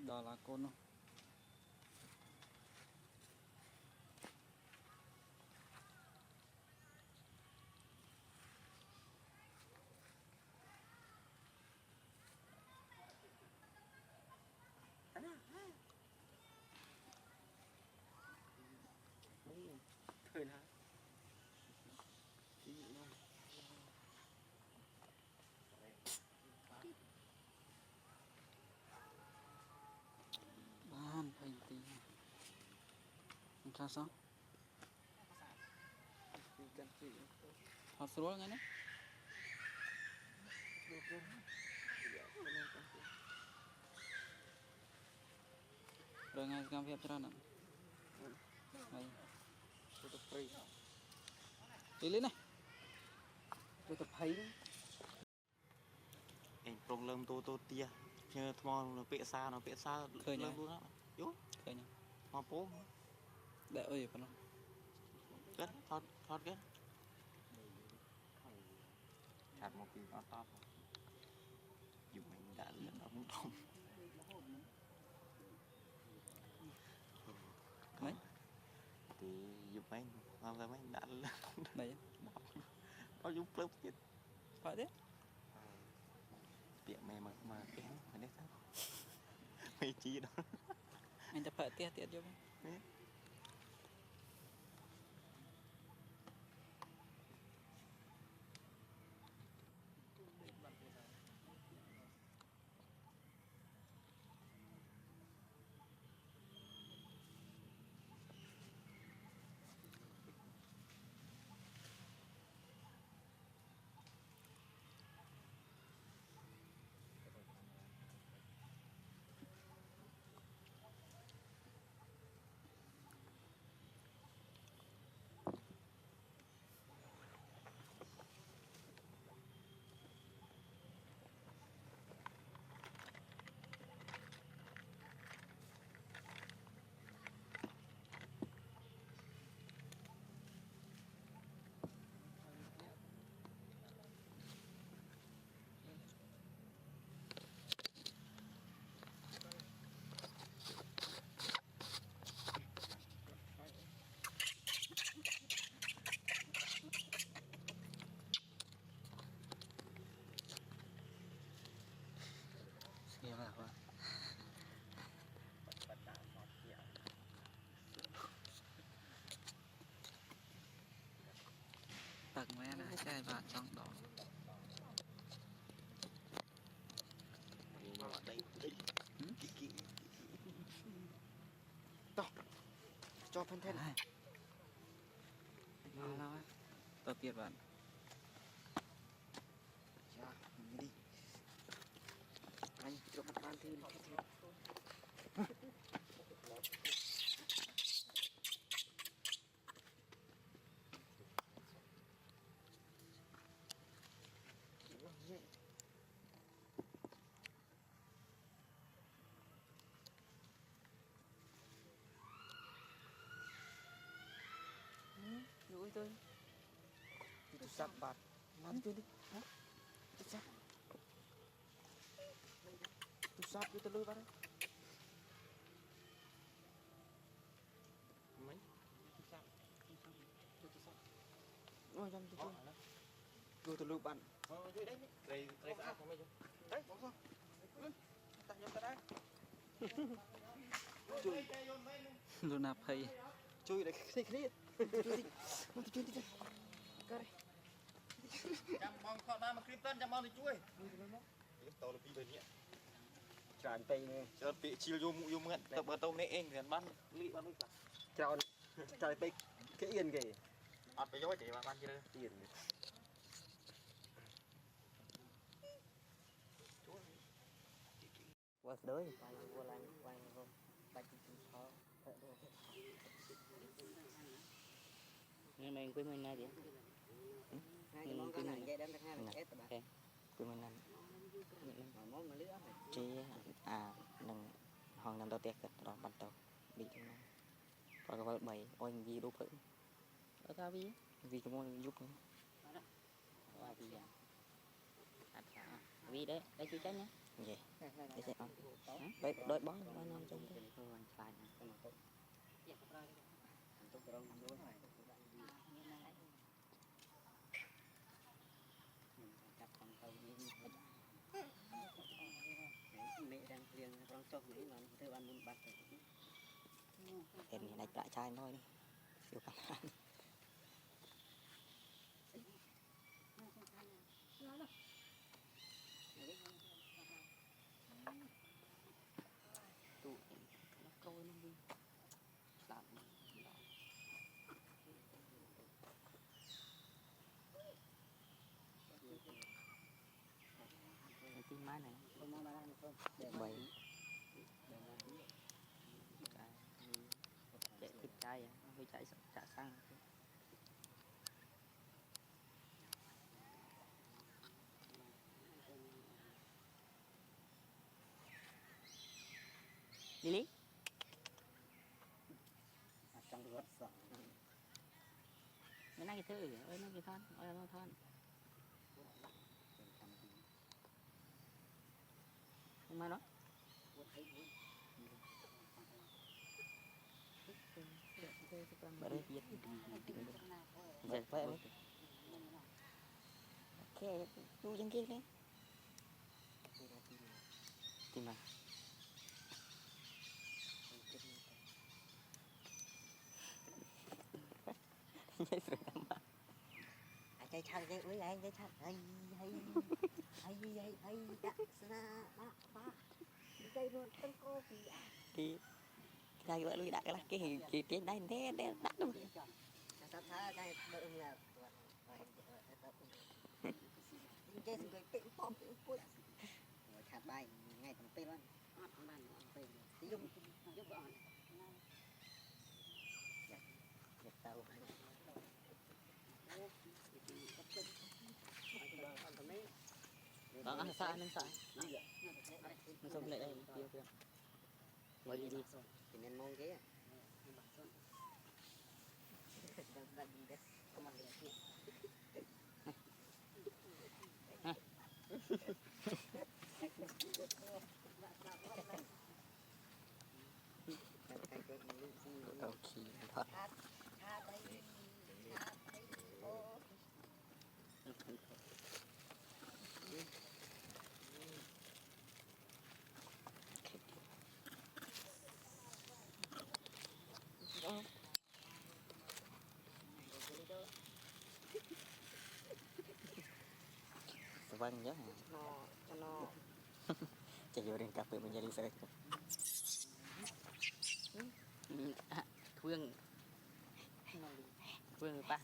đó là côn không thời nào ban phải tí sao sao họ sửa ngay đấy rồi ngay cam phép cho nó này đi lên này tôi tập thấy anh problem tô tia nhờ thằng nó bẹ xa lên luôn á yếu khởi nhá mà bố để ơi phần kết thoát kết chặt một cái nó to dùng mình đã lên nó muốn thông mấy thì dùng mình làm ra mấy đã lên này nó dùng plug chết phải thế tiệm mày mà kén mày đấy sao mày chi đó anh ta phải tiết cho xe là quá tầng mẹ này trai bạn trong đó đây to cho phân thân nào á tao tiệt bạn dạ mình đi anh cho mặt ban thêm rồi tôi itu sắp bạt làm chưa đi hả tu sắp itu lôi vào đây mấy ôi dầm tôi tôi từ lôi bạn dưới đấy đây sao không mấy đấy bóng sao tại nhập tại đây luôn nạp hay chui đấy cái này chui đi cái này chăm bong con ba mà Krypton chăm bong thì chui tàu là pin nhỉ tràn tay này cho bị chiêu vô ngận tập bờ tôm này anh thì bán lị bán cả tròn tràn tay cái yên kì ọt phải dối chỉ mà bán chưa yên qua tới qua lại quay không tay chim khó nên mình quy mình này đi hai món cái này đem được hai là ép ok quy mình này món nữa chế đừng hoàng nằm đầu tiên đó bắt đầu bị chúng nó và cái vợ bảy oanh vi đúc thử ở cao vì cái môn giúp nữa và vì vi đấy đây chú trách nhé vậy Này, này, để này. sẽ đôi bó non trong thế Slide nè, cái mà tốt. Tốt rồi, đúng rồi. Chặt con tàu đi. Mẹ đang liền con chọc đấy mà theo ăn muốn bắt rồi. em này lại chai thôi đi siêu căng thẳng Tụ nó câu nó đi. Làm. Cái tim máy này. bảy Chạy thịt chay à, hơi chạy chả xăng. Lily Trong rớt sợ. mấy nay cái thứ ơi nó cái thân ơi nó thân không mai nói bởi đây giật giật vậy đấy ok chú dân kia đấy tìm mà nhảy xuống mà Chạy chạy chạy với anh chạy chạy hay hay hay hay hay đã sana ba đây luôn tân cô thì cái vợ lui đã cái trên đây thế đắt lắm sao tha đây đợi là chơi sự cái tịnh bom tịnh cuối khát bài ngay tầm tê luôn dùng giúp bọn giật tàu đó xa nên xa nó xong lại đây kia kia quay đi thì nên mong cái ok thật vâng nhớ nó chạy vô đến cà phê mình đi chơi thương thương người ta